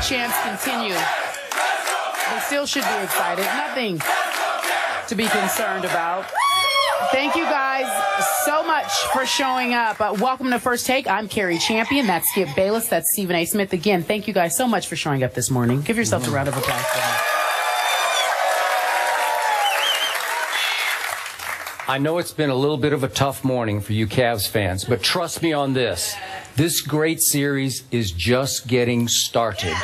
champs continue. They still should be excited. Nothing to be concerned about. Thank you guys so much for showing up. Welcome to First Take. I'm Carrie Champion. That's Skip Bayless. That's Stephen A. Smith. Again, thank you guys so much for showing up this morning. Give yourselves a round of applause for that. I know it's been a little bit of a tough morning for you Cavs fans, but trust me on this. This great series is just getting started.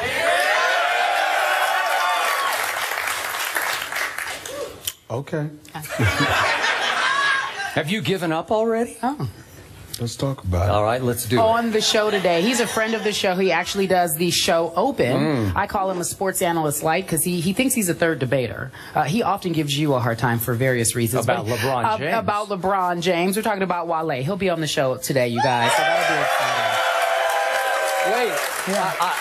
Okay. Have you given up already? Oh. Let's talk about it. All right, let's do it. On the show today, he's a friend of the show. He actually does the show Open. I call him a sports analyst light because he thinks he's a third debater. He often gives you a hard time for various reasons. About LeBron James. About LeBron James. We're talking about Wale. He'll be on the show today, you guys. So that'll be exciting. Wait,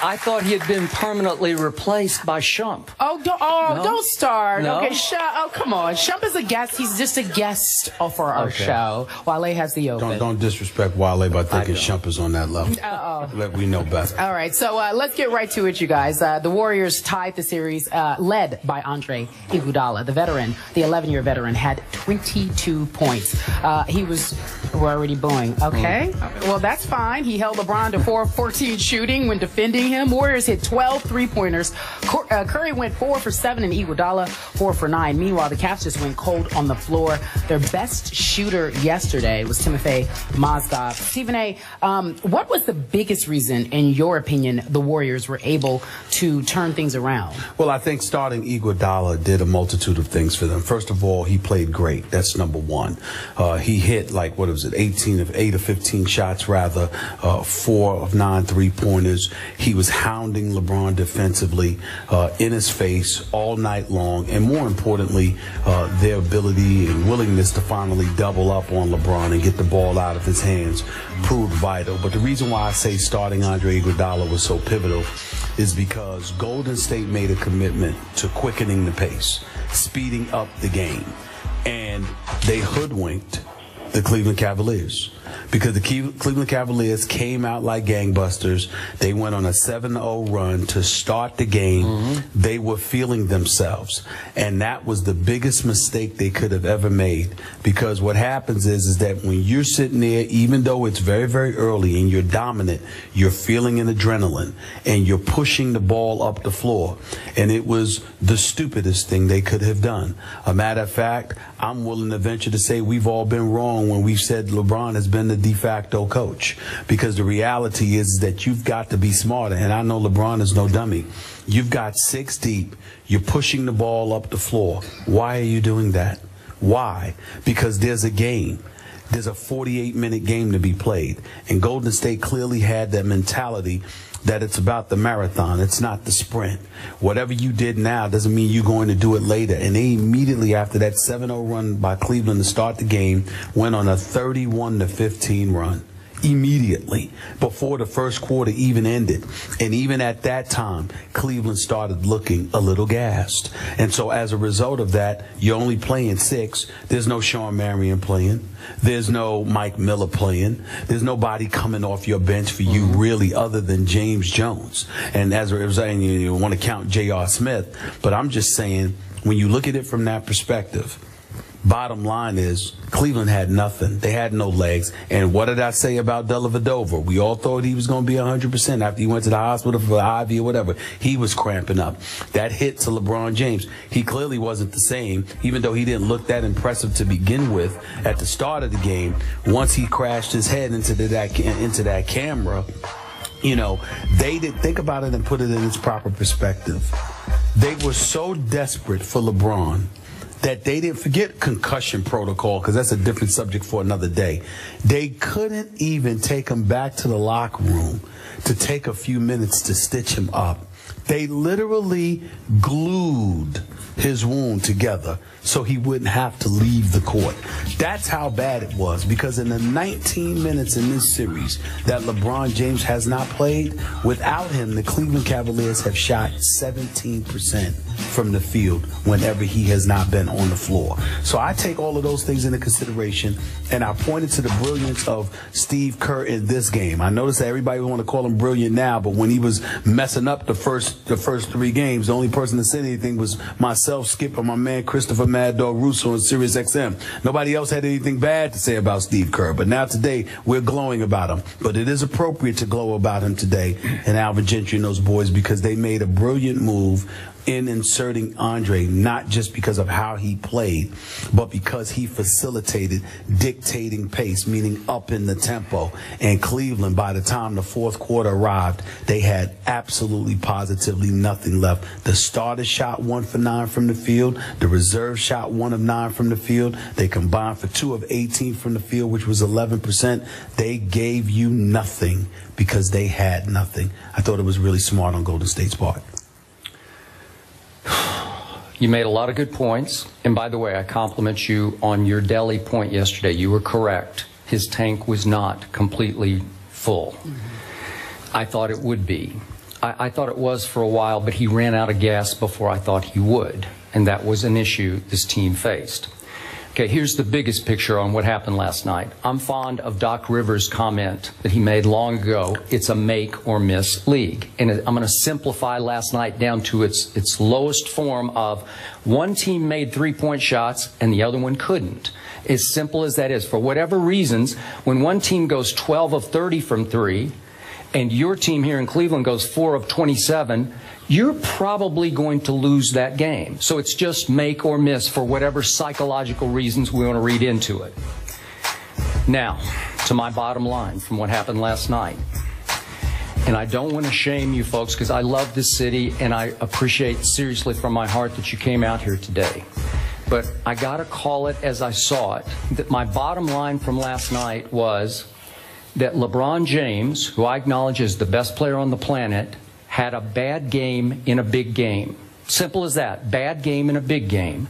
I thought he had been permanently replaced by Shump. Don't start. No? Okay, come on. Shump is a guest. He's just a guest for our show. Wale has the Open. Don't disrespect Wale by thinking Shump is on that level. Let we know better. All right, so let's get right to it, you guys. The Warriors tied the series, led by Andre Iguodala, the veteran. The 11-year veteran had 22 points. We're already booing. Okay, well, that's fine. He held LeBron to 4 of 14 shooting when defending him. Warriors hit 12 three-pointers. Curry went 4 for 7 and Iguodala 4 for 9. Meanwhile, the Cavs just went cold on the floor. Their best shooter yesterday was Timofey Mozgov. Stephen A., what was the biggest reason, in your opinion, the Warriors were able to turn things around? Well, I think starting Iguodala did a multitude of things for them. First of all, he played great. That's number one. He hit, 8 of 15 shots, rather, 4 of 9 three-pointers. He was hounding LeBron defensively in his face all night long. And more importantly, their ability and willingness to finally double up on LeBron and get the ball out of his hands proved vital. But the reason why I say starting Andre Iguodala was so pivotal is because Golden State made a commitment to quickening the pace, speeding up the game, and they hoodwinked the Cleveland Cavaliers. Because the Cleveland Cavaliers came out like gangbusters. They went on a 7-0 run to start the game. They were feeling themselves. And that was the biggest mistake they could have ever made. Because what happens is that when you're sitting there, even though it's very, very early and you're dominant, you're feeling an adrenaline and you're pushing the ball up the floor. And it was the stupidest thing they could have done. A matter of fact, I'm willing to venture to say we've all been wrong when we've said LeBron has been the de facto coach, because the reality is that you've got to be smarter. And I know LeBron is no dummy. You've got 6 deep. You're pushing the ball up the floor. Why are you doing that? Why? Because there's a game. There's a 48-minute game to be played. And Golden State clearly had that mentality that it's about the marathon. It's not the sprint. Whatever you did now doesn't mean you're going to do it later. And they immediately, after that 7-0 run by Cleveland to start the game, went on a 31-15 run. Immediately, before the first quarter even ended. And even at that time, Cleveland started looking a little gassed. And so as a result of that, you're only playing 6. There's no Sean Marion playing. There's no Mike Miller playing. There's nobody coming off your bench for you really other than James Jones. And as a result, you want to count J.R. Smith. But I'm just saying, when you look at it from that perspective, bottom line is Cleveland had nothing. They had no legs. And what did I say about Dellavedova? We all thought he was going to be 100% after he went to the hospital for IV or whatever. He was cramping up. That hit to LeBron James. He clearly wasn't the same, even though he didn't look that impressive to begin with at the start of the game. Once he crashed his head into that camera, you know, they didn't think about it and put it in its proper perspective. They were so desperate for LeBron that they didn't forget concussion protocol, because that's a different subject for another day. They couldn't even take him back to the locker room to take a few minutes to stitch him up. They literally glued his wound together so he wouldn't have to leave the court. That's how bad it was, because in the 19 minutes in this series that LeBron James has not played, without him, the Cleveland Cavaliers have shot 17% from the field whenever he has not been on the floor. So I take all of those things into consideration, and I pointed to the brilliance of Steve Kerr in this game. I noticed that everybody want to call him brilliant now, but when he was messing up the first first 3 games. The only person that said anything was myself, Skip, and my man Christopher Mad Dog Russo on Sirius XM. Nobody else had anything bad to say about Steve Kerr. But now today, we're glowing about him. But it is appropriate to glow about him today and Alvin Gentry and those boys because they made a brilliant move in inserting Andre, not just because of how he played, but because he facilitated dictating pace, meaning up in the tempo. And Cleveland, by the time the fourth quarter arrived, they had absolutely positively nothing left. The starter shot 1 for 9 from the field. The reserve shot 1 of 9 from the field. They combined for 2 of 18 from the field, which was 11%. They gave you nothing because they had nothing. I thought it was really smart on Golden State's part. You made a lot of good points. And by the way, I compliment you on your Delhi point yesterday. You were correct. His tank was not completely full. I thought it would be. I thought it was for a while, but he ran out of gas before I thought he would. And that was an issue this team faced. Okay, here's the biggest picture on what happened last night. I'm fond of Doc Rivers' comment that he made long ago, it's a make or miss league. And I'm going to simplify last night down to its lowest form of one team made 3-point shots and the other one couldn't. As simple as that is. For whatever reasons, when one team goes 12 of 30 from 3 and your team here in Cleveland goes 4 of 27, you're probably going to lose that game. So it's just make or miss for whatever psychological reasons we want to read into it. Now, to my bottom line from what happened last night. And I don't want to shame you folks because I love this city and I appreciate seriously from my heart that you came out here today. But I got to call it as I saw it. That my bottom line from last night was that LeBron James, who I acknowledge is the best player on the planet, had a bad game in a big game. Simple as that. Bad game in a big game.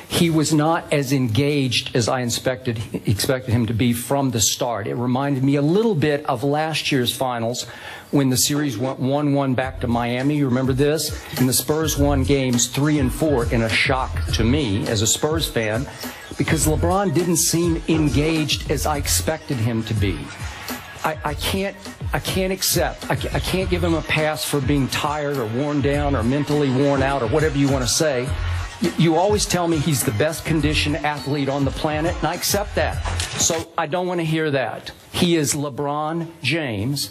He was not as engaged as I expected him to be from the start. It reminded me a little bit of last year's finals when the series went 1-1 back to Miami. You remember this? And the Spurs won games 3 and 4 in a shock to me as a Spurs fan because LeBron didn't seem engaged as I expected him to be. I can't give him a pass for being tired or worn down or mentally worn out or whatever you want to say. You always tell me he's the best conditioned athlete on the planet, and I accept that. So I don't want to hear that. He is LeBron James,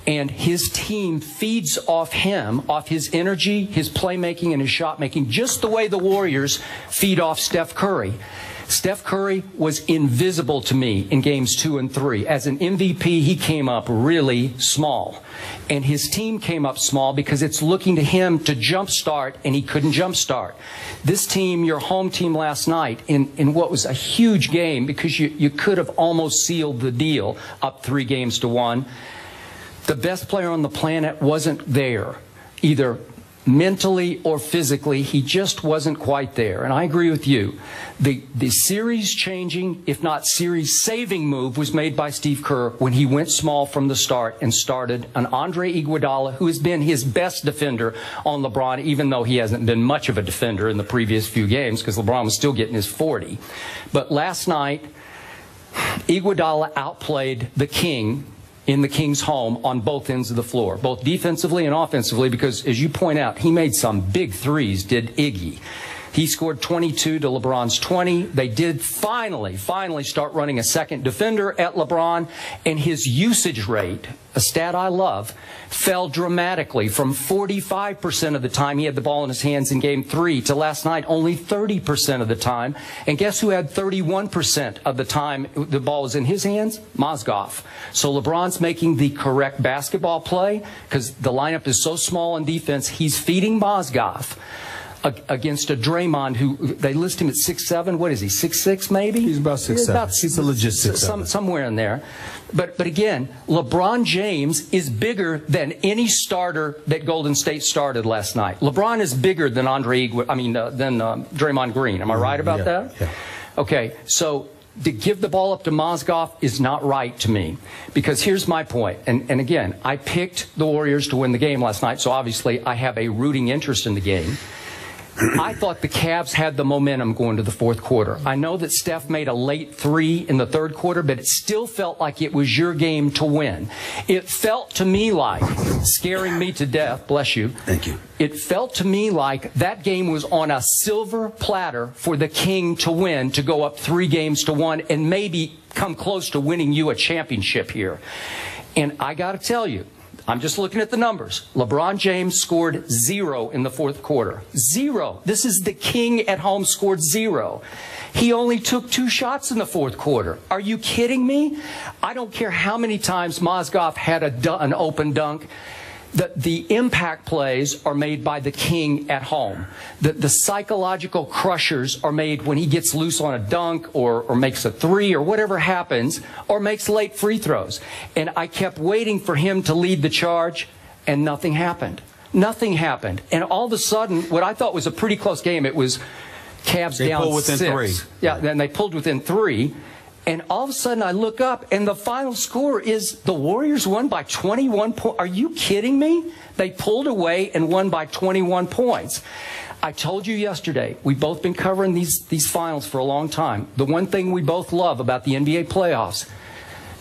and his team feeds off him, off his energy, his playmaking, and his shot making, just the way the Warriors feed off Steph Curry. Steph Curry was invisible to me in games 2 and 3. As an MVP, he came up really small. And his team came up small because it's looking to him to jumpstart, and he couldn't jumpstart. This team, your home team last night, in what was a huge game, because you could have almost sealed the deal up 3 games to 1, the best player on the planet wasn't there, either mentally or physically. He just wasn't quite there. And I agree with you. The series-changing, if not series-saving move was made by Steve Kerr when he went small from the start and started an Andre Iguodala, who has been his best defender on LeBron, even though he hasn't been much of a defender in the previous few games because LeBron was still getting his 40. But last night, Iguodala outplayed the King in the King's home on both ends of the floor, both defensively and offensively, because, as you point out, he made some big threes, did Iggy. He scored 22 to LeBron's 20. They did finally start running a second defender at LeBron, and his usage rate, a stat I love, fell dramatically from 45% of the time he had the ball in his hands in Game 3 to last night only 30% of the time. And guess who had 31% of the time the ball was in his hands? Mozgov. So LeBron's making the correct basketball play because the lineup is so small in defense. He's feeding Mozgov against a Draymond who they list him at 6'7". What is he, 6'6" maybe? He's about 6'7". He's a legit 6'7". Somewhere in there. But again, LeBron James is bigger than any starter that Golden State started last night. LeBron is bigger than than Draymond Green. Am I right about that? Yeah. Okay, so to give the ball up to Mozgov is not right to me. Because here's my point. And again, I picked the Warriors to win the game last night, so obviously I have a rooting interest in the game. I thought the Cavs had the momentum going to the fourth quarter. I know that Steph made a late three in the third quarter, but it still felt like it was your game to win. It felt to me like, scaring me to death, bless you. Thank you. It felt to me like that game was on a silver platter for the King to win, to go up 3-1, and maybe come close to winning you a championship here. And I got to tell you, I'm just looking at the numbers. LeBron James scored 0 in the fourth quarter. 0. This is the King at home, scored 0. He only took 2 shots in the fourth quarter. Are you kidding me? I don't care how many times Mozgov had an open dunk. The impact plays are made by the King at home. The psychological crushers are made when he gets loose on a dunk or makes a 3 or whatever happens, or makes late free throws. And I kept waiting for him to lead the charge, and nothing happened. Nothing happened. And all of a sudden, what I thought was a pretty close game, it was Cavs they down pulled within 6. 3. Yeah, then they pulled within 3. And all of a sudden I look up, and the final score is the Warriors won by 21 points. Are you kidding me? They pulled away and won by 21 points. I told you yesterday, we've both been covering these finals for a long time. The one thing we both love about the NBA playoffs,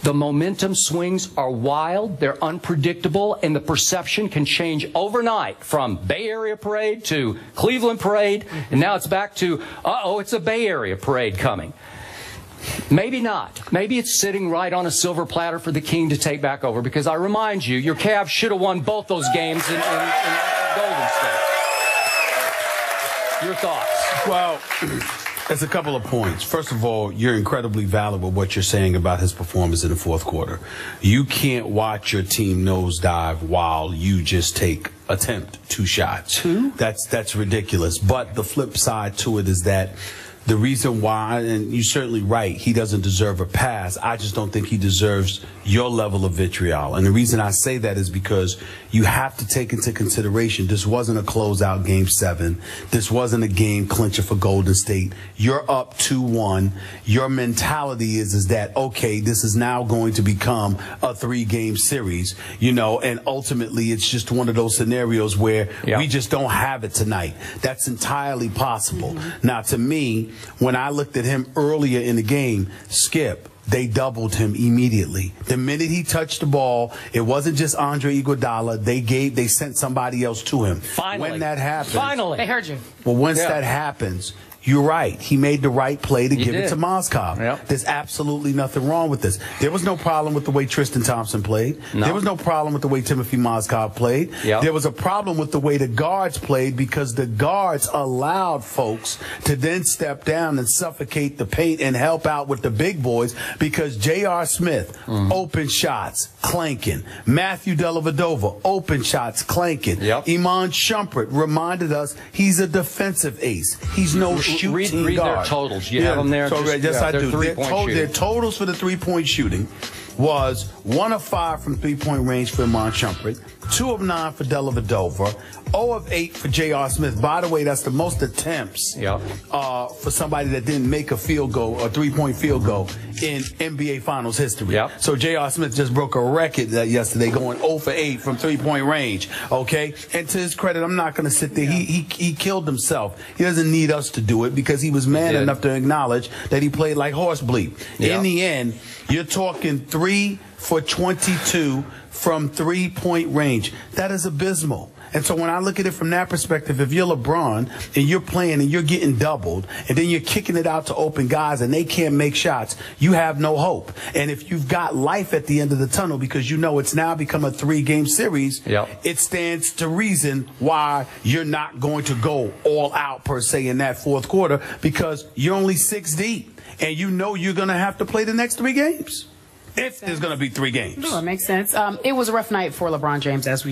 the momentum swings are wild, they're unpredictable, and the perception can change overnight from Bay Area parade to Cleveland parade, and now it's back to, uh-oh, it's a Bay Area parade coming. Maybe not. Maybe it's sitting right on a silver platter for the King to take back over, because I remind you, your Cavs should have won both those games in Golden State. Your thoughts? Well, there's a couple of points. First of all, you're incredibly valid with what you're saying about his performance in the fourth quarter. You can't watch your team nosedive while you just attempt 2 shots. 2? That's ridiculous. But the flip side to it is that the reason why, and you're certainly right, he doesn't deserve a pass. I just don't think he deserves your level of vitriol. And the reason I say that is because you have to take into consideration this wasn't a closeout Game 7. This wasn't a game clincher for Golden State. You're up 2-1. Your mentality is that, okay, this is now going to become a 3-game series, and ultimately it's just one of those scenarios where we just don't have it tonight. That's entirely possible. Now, to me, when I looked at him earlier in the game, Skip, they doubled him immediately. The minute he touched the ball, it wasn't just Andre Iguodala. They sent somebody else to him. Finally. When that happens. Finally. They heard you. Well, once that happens, you're right. He made the right play to give it to Mozgov. Yep. There's absolutely nothing wrong with this. There was no problem with the way Tristan Thompson played. No. There was no problem with the way Timothy Mozgov played. Yep. There was a problem with the way the guards played, because the guards allowed folks to then step down and suffocate the paint and help out with the big boys, because J.R. Smith, open shots, clanking. Matthew Dellavedova, open shots, clanking. Yep. Iman Shumpert reminded us he's a defensive ace. He's no shooting read guard. Their totals. You have them there. So, yes, I do. Their totals for the three-point shooting was 1 of 5 from three-point range for Iman Shumpert, 2 of 9 for Dellavedova, 0 of 8 for J.R. Smith. By the way, that's the most attempts for somebody that didn't make a field goal or three-point field goal in NBA Finals history. Yep. So J.R. Smith just broke a record yesterday, going 0 for 8 from three-point range. Okay, and to his credit, I'm not going to sit there. He killed himself. He doesn't need us to do it, because he was man enough to acknowledge that he played like horse bleep. In the end, you're talking 3 for 22 from three-point range. That is abysmal. And so when I look at it from that perspective, if you're LeBron and you're playing and you're getting doubled, and then you're kicking it out to open guys and they can't make shots, you have no hope. And if you've got life at the end of the tunnel, because it's now become a 3-game series, it stands to reason why you're not going to go all out per se in that fourth quarter, because you're only 6 deep and you're going to have to play the next 3 games. If there's going to be 3 games. No, it makes sense. It was a rough night for LeBron James, as we